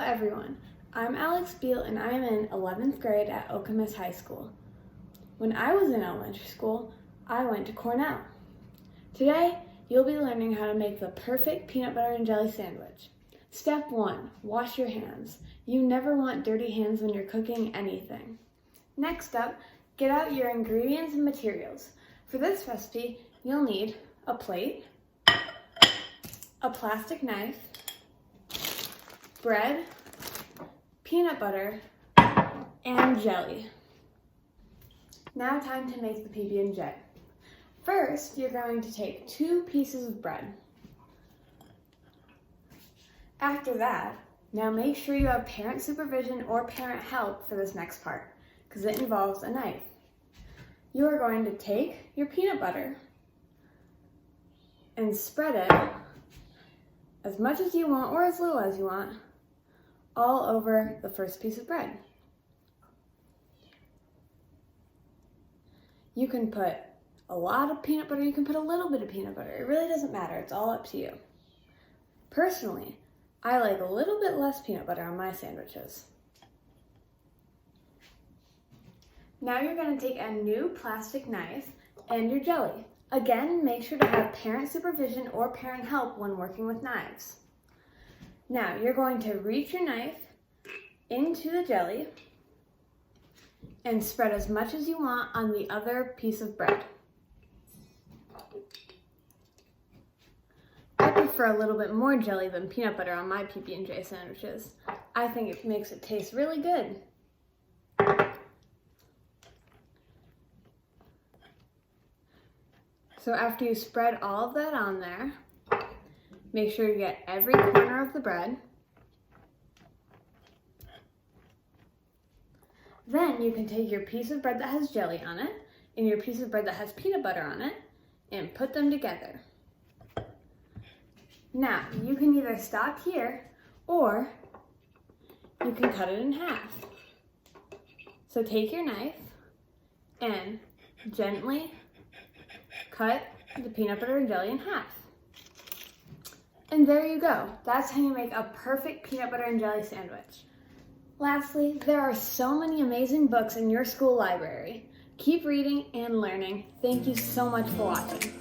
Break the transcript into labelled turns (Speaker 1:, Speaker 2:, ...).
Speaker 1: everyone, I'm Alex Beal and I am in 11th grade at Okemos High School. When I was in elementary school, I went to Cornell. Today, you'll be learning how to make the perfect peanut butter and jelly sandwich. Step 1, wash your hands. You never want dirty hands when you're cooking anything. Next up, get out your ingredients and materials. For this recipe, you'll need a plate, a plastic knife, bread, peanut butter, and jelly. Now time to make the PB&J. First, you're going to take 2 pieces of bread. After that, now make sure you have parent supervision or parent help for this next part, because it involves a knife. You are going to take your peanut butter and spread it as much as you want or as little as you want all over the first piece of bread. You can put a lot of peanut butter, you can put a little bit of peanut butter. It really doesn't matter, it's all up to you. Personally, I like a little bit less peanut butter on my sandwiches. Now you're going to take a new plastic knife and your jelly. Again, make sure to have parent supervision or parent help when working with knives. Now you're going to reach your knife into the jelly and spread as much as you want on the other piece of bread. I prefer a little bit more jelly than peanut butter on my PB&J sandwiches. I think it makes it taste really good. So after you spread all of that on there, make sure you get every corner of the bread. Then you can take your piece of bread that has jelly on it and your piece of bread that has peanut butter on it and put them together. Now, you can either stop here or you can cut it in half. So take your knife and gently cut the peanut butter and jelly in half. And there you go. That's how you make a perfect peanut butter and jelly sandwich. Lastly, there are so many amazing books in your school library. Keep reading and learning. Thank you so much for watching.